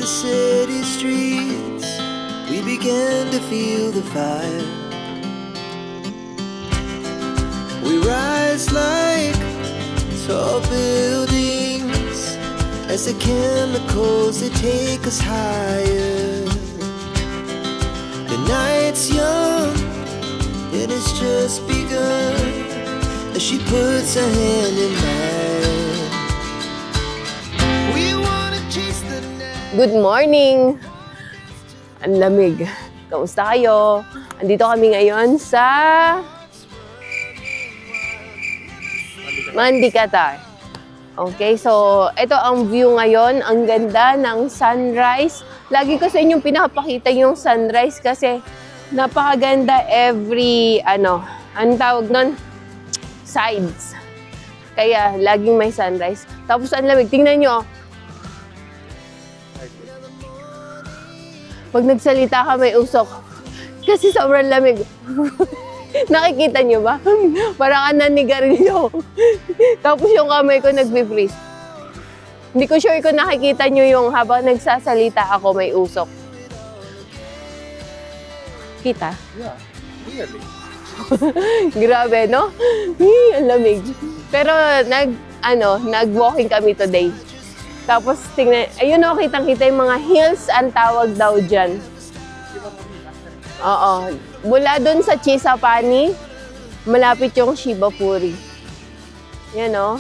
the city streets, we began to feel the fire. We rise like tall buildings as the chemicals, they take us higher. The night's young, and it's just begun as she puts her hand in mine. We wanna chase the night. Good morning! Ang lamig. Kamusta kayo? Andito kami ngayon sa Mandicata. Okay, so ito ang view ngayon. Ang ganda ng sunrise. Lagi ko sa inyong pinapakita yung sunrise kasi napakaganda every, anong tawag nun? Sides. Kaya laging may sunrise. Tapos ang lamig. Tingnan nyo. Pag nagsalita ka may usok. Kasi sobrang lamig. Nakikita nyo ba? Parang ka nanigarilyo. Tapos yung kamay ko nagbe-freeze. Hindi ko sure kung nakikita nyo yung habang nagsasalita ako may usok. Kita? Yeah, really. Grabe, no? Ang lamig. Pero nag-walking kami today. Tapos tingnan, ayun o, kitang-kita yung mga hills ang tawag daw dyan. Oo. Mula dun sa Chisapani, malapit yung Shibapuri. Yan o.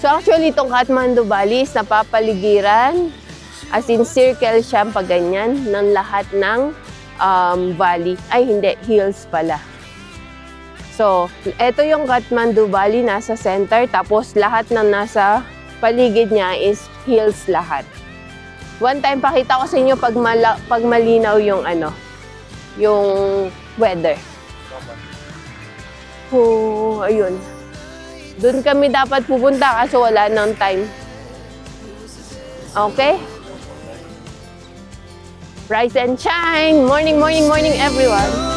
So actually, itong Kathmandu Valley is napapaligiran. As in, circle siya pag ganyan ng lahat ng valley. Ay, hindi. Hills pala. So, ito yung Kathmandu Valley, nasa center. Tapos, lahat ng nasa paligid niya is hills lahat. One time, pakita ko sa inyo pag malinaw yung yung weather. Oh, ayun. Doon kami dapat pupunta kasi wala nang time. Okay? Rise and shine! Morning, morning, morning, everyone!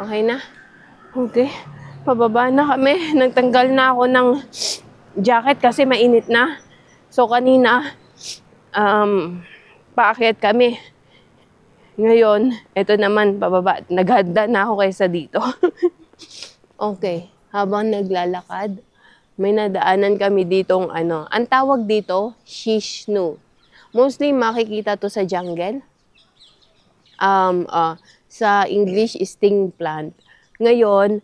Okay na? Okay. Pababa na kami. Nagtanggal na ako ng jacket kasi mainit na. So, kanina, paakyat kami. Ngayon, ito naman, pababa. Naghanda na ako kaysa dito. Okay. Habang naglalakad, may nadaanan kami ditong ang tawag dito, Shishnu. Mostly, makikita to sa jungle. Sa English is sting plant. Ngayon,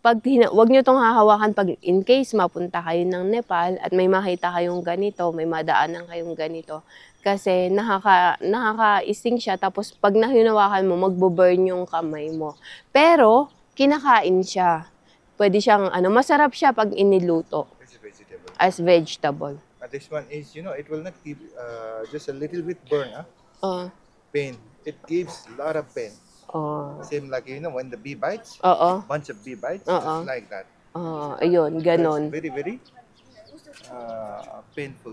wag nyo itong hahawakan pag in case mapunta kayo ng Nepal at may makita kayong ganito, may madaanan kayong ganito. Kasi nakaka-sting siya, tapos pag nahinawakan mo, magbo-burn yung kamay mo. Pero, kinakain siya. Pwede siyang, masarap siya pag iniluto. As vegetable. This one is, it will not give just a little bit burn, pain. It gives a lot of pain. Same like, when the bee bites, bunch of bee bites, just like that. Ayun, ganon. It's very, very painful.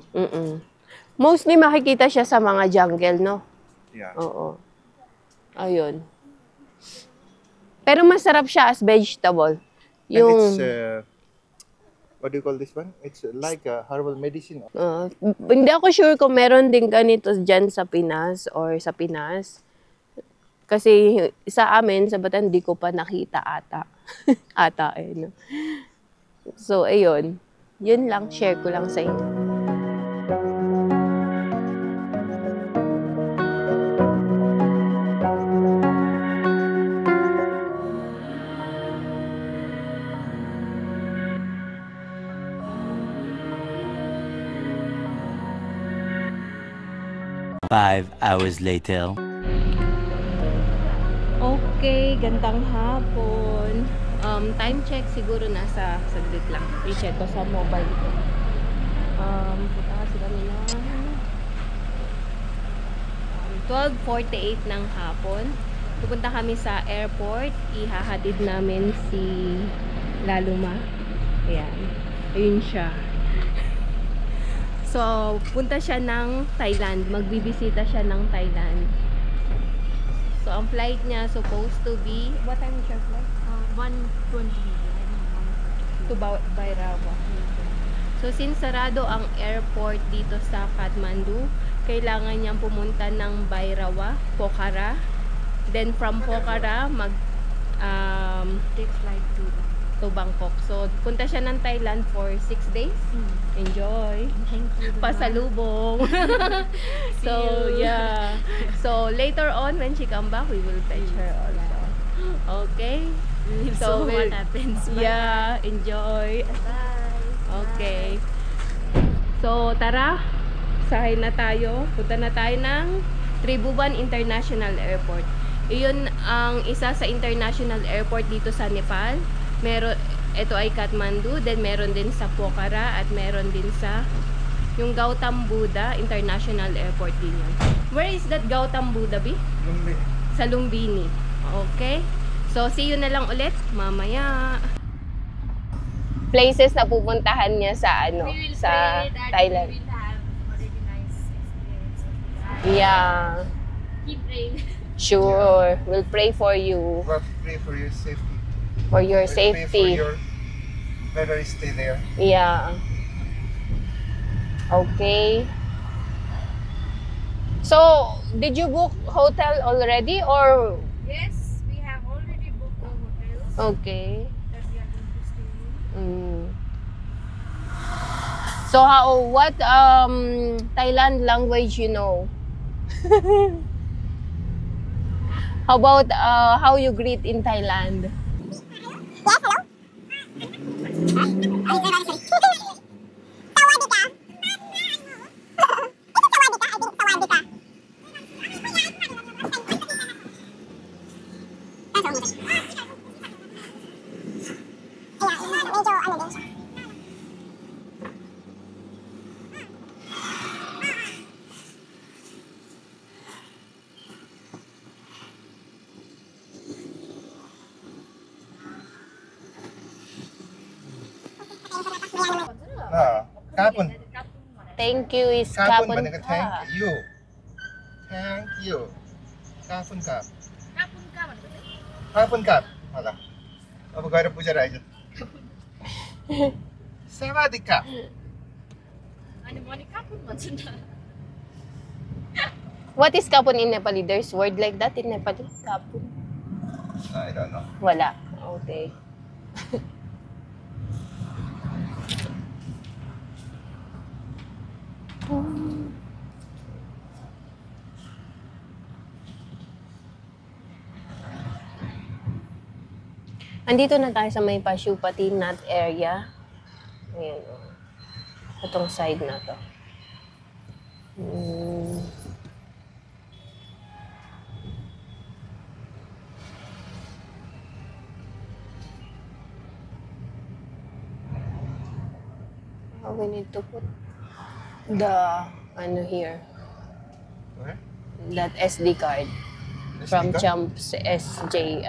Mostly makikita siya sa mga jungle, no? Yeah. Oo. Ayun. Pero masarap siya as vegetable. And it's, what do you call this one? It's like a herbal medicine. Hindi ako sure kung meron din ganito dyan sa Pinas or sa Pinas. Kasi sa amin, sa Bataan, hindi ko pa nakita ata. Ata eh, no? So, ayun. Yun lang, share ko lang sa inyo. Five hours later. Okay, gandang hapon. Time check siguro nasa saglit lang. I-check ko sa mobile ko. Punta kasi kami na 12:48 ng hapon. Pupunta kami sa airport. Ihahatid namin si Laluma. Ayan. Ayun siya. So, punta siya ng Thailand. Magbibisita siya ng Thailand. So, ang flight niya supposed to be... What time is your flight? 1:20. To Bairawa. So, since sarado ang airport dito sa Kathmandu, kailangan niyang pumunta ng Bairawa, Pokhara. Then, from Pokhara, Take flight to Bangkok. So, punta siya ng Thailand for 6 days. Enjoy. Thank you. Pasalubong. So, yeah. So, later on, when she come back, we will fetch her also. Okay? So, what happens? Yeah, enjoy. Bye. Okay. So, tara. Sahay na tayo. Punta na tayo ng Tribhuvan International Airport. Iyon ang isa sa international airport dito sa Nepal. Ito ay Kathmandu, then meron din sa Pokhara at meron din sa yung Gautam Buddha International Airport din yan. Where is that Gautam Buddha, Bi? Lumbini. Sa Lumbini. Okay? So, see you na lang ulit mamaya. Places na pupuntahan niya sa sa Thailand. We will have already nice experience. Yeah. Keep praying. Sure. We'll pray for you. But pray for your safety. For your Pray for safety. your better stay there. Yeah. Okay. So, did you book hotel already or? Yes, we have already booked the hotels Okay. that we are going to stay in. So, what Thailand language you know? How about how you greet in Thailand? Yes, hello? Sawadika. Is it Sawadika? I think Sawadika. Medyo ano din siya. Kapon. Thank you is Kapon ba kapon naka ka. thank you. Thank you. Kapon kap. Kapun ka man. Kapon kap. Wala. Apa gaya puja raja. Sawadika. Ano mo ni kapun man sila? What is kapon in Nepali? There's word like that in Nepali? Kapon? I don't know. Wala. Okay. Andito na tayo sa may Pashupatinath area. Ayan o. Itong side na to. We need to put the here, Where? that SD card from SD card? Champs SJ.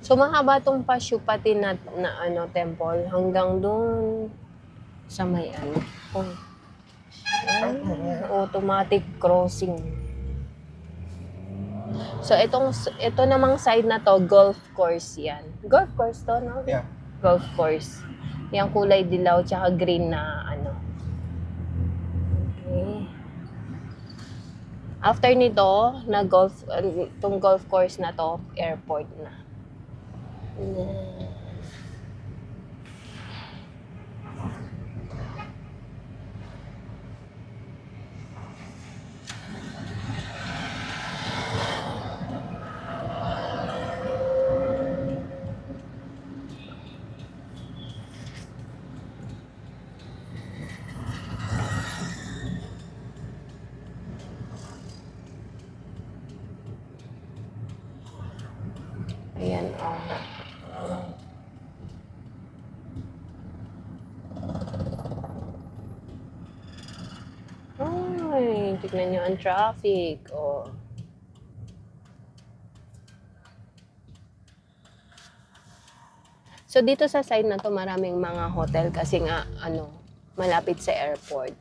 So mahaba tong Pashupatinath na temple hanggang doon sa may Automatic crossing. So, ito namang side na to, golf course yan. Golf course to, no? Yeah. Golf course. Yung kulay dilaw tsaka green na ano. Okay. After nito, itong golf course na to, airport na. Ayan, Ay, tignan nyo ang traffic. So, dito sa side na to, maraming mga hotel kasi nga, malapit sa airport.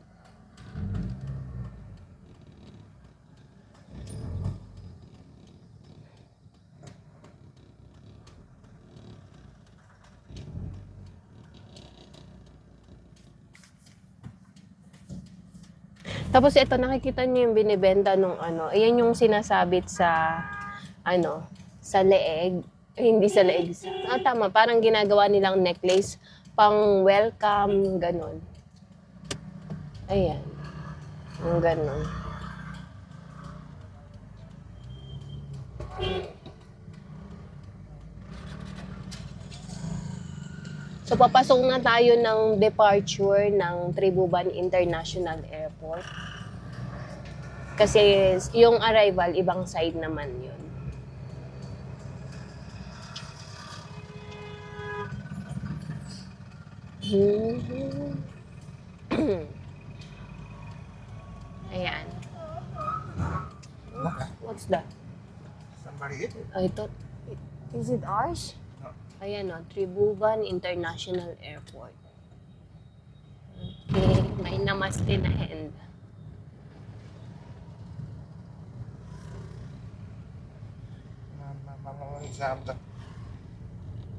Tapos ito, nakikita niyo yung binibenta nung ayan yung sinasabit sa, sa leeg. Hindi sa leeg. Tama, parang ginagawa nilang necklace, pang welcome, ganon. Ayan. Yung ganon. So, papasok na tayo ng departure ng Tribuban International Airport. Kasi yung arrival, ibang side naman yun. Ayan. What's that? Somebody hit it. Is it ours? Ayan Tribuban International Airport. Okay, may namaste na hand.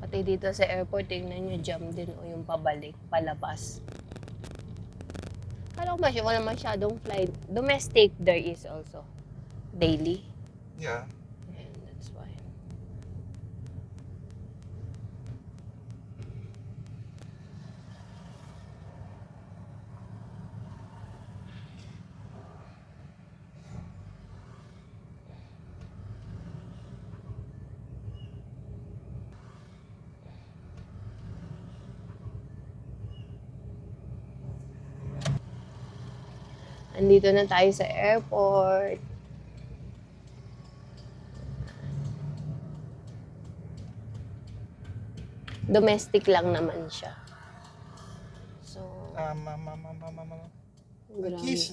Pati dito sa airport, tingnan nyo, jam din yung pabalik, palabas. Kala ko wala masyadong flight. Domestic, there is also. Daily. Yeah. And that's why. Andito na tayo sa airport. Domestic lang naman siya. So, Kiss,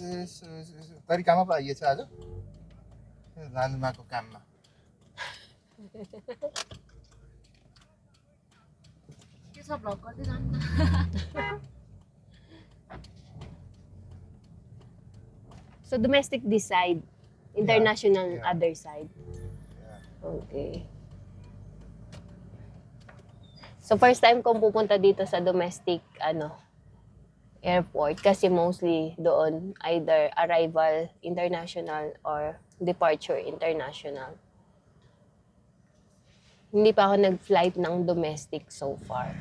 tadi kamu apa iya saja? Lalu aku kamu. Kisa vlog ko din anda. So, domestic this side. International Yeah. other side. Yeah. Okay. So, first time kong pupunta dito sa domestic, airport. Kasi mostly doon, either arrival international or departure international. Hindi pa ako nag-flight ng domestic so far.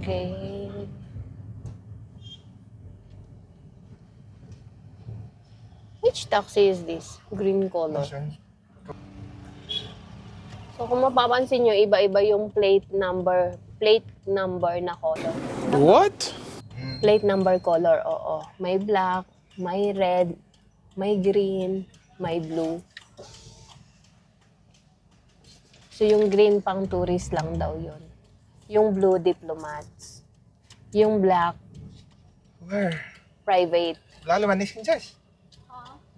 Okay. Which taxi is this? Green color. So kung mapapansin nyo, iba-iba yung plate number na color. What? Plate number color, oo. May black, may red, may green, may blue. So yung green pang tourist lang daw yun. Yung blue, diplomats. Yung black, Where? private. Lalo man niskin chas.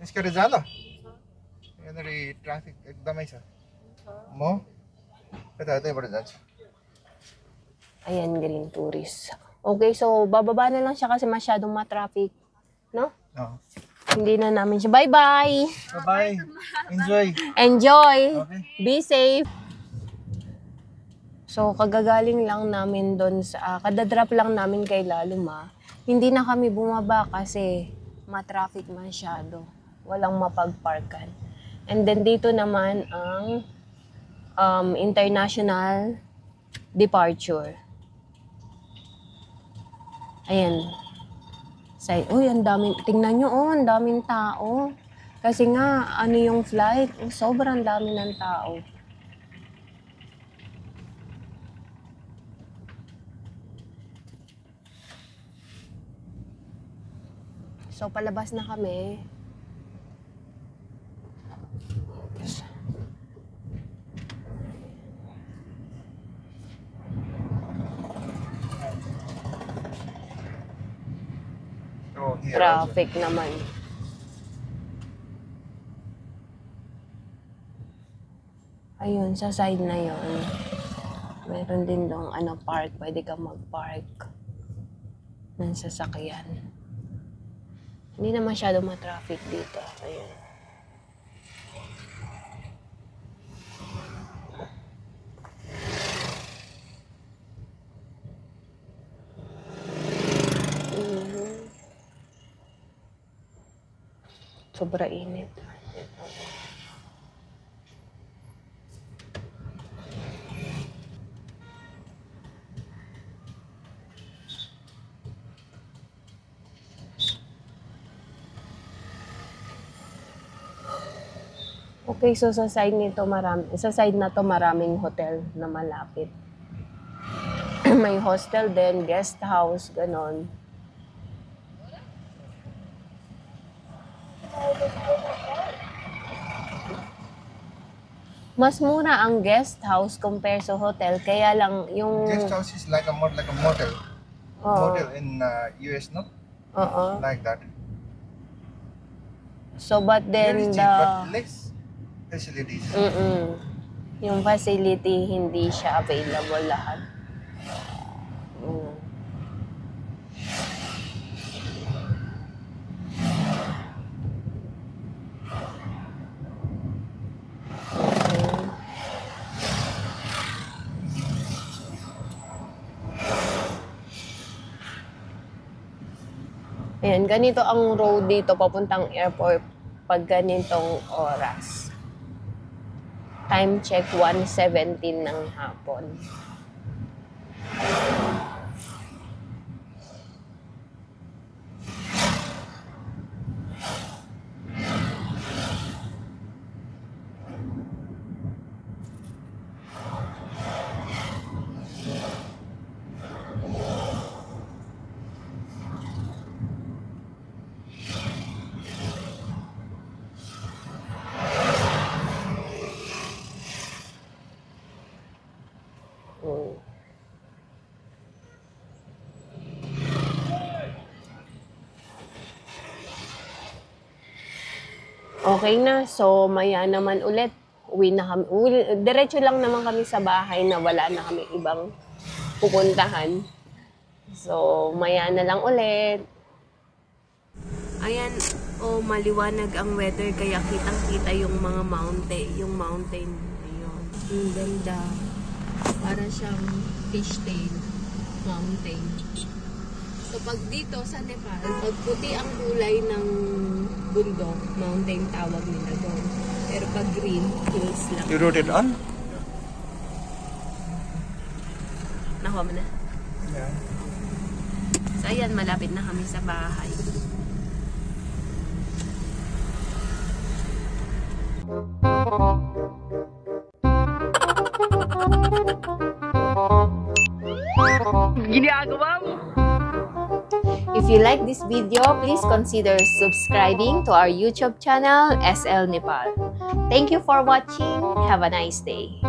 Niska Rizalo. Yan rin traffic ekdamay sa. Mo? Ito yung dyan. Ayan, green tourist. Okay, so bababa na lang siya kasi masyadong matraffic. No? No. Hindi na namin siya. Bye-bye! Bye-bye. Enjoy. Enjoy! Okay. Be safe! So, kagagaling lang namin doon sa... kadadrop lang namin kay Laluma. Hindi na kami bumaba kasi matraffic masyado. Walang mapagparkan. And then dito naman ang international departure. Ayan. Uy, ang daming, tingnan nyo, ang daming tao. Kasi nga, ano yung flight, sobrang dami ng tao. So, palabas na kami. Traffic naman. Ayun, sa side na yon. Meron din dong park. Pwede ka mag-park ng sasakyan. Hindi na masyado ma-traffic dito. Ayun. Sobra init. Okay, so sa side na to maraming hotel na malapit. May hostel din, guest house, ganon. Mas mura ang guest house compare sa hotel, kaya lang yung... Guest house is like a motel. Motel in US, no? Like that. So, but then very cheap, but less facilities. Yung facility, hindi siya available lahat. Ayan, ganito ang road dito papuntang airport pag ganitong oras. Time check 1:17 ng hapon. Okay na. So, maya naman ulit. Uwi na kami. Diretso lang naman kami sa bahay na wala na kami ibang pupuntahan. So, maya na lang ulit. Ayan. Maliwanag ang weather kaya kitang-kita yung mga mountain. Yung mountain. Ayun. Ang ganda. Para siyang fishtail mountain. So, pag dito sa Nepal, pag puti ang kulay ng bundok, mountain tawag nila doon. Pero pag green, hills lang. You wrote it on? Nakuha mo na? Yeah. So, ayan, malapit na kami sa bahay. Ginagawa mo! If you like this video, please consider subscribing to our YouTube channel, SL Nepal. Thank you for watching. Have a nice day.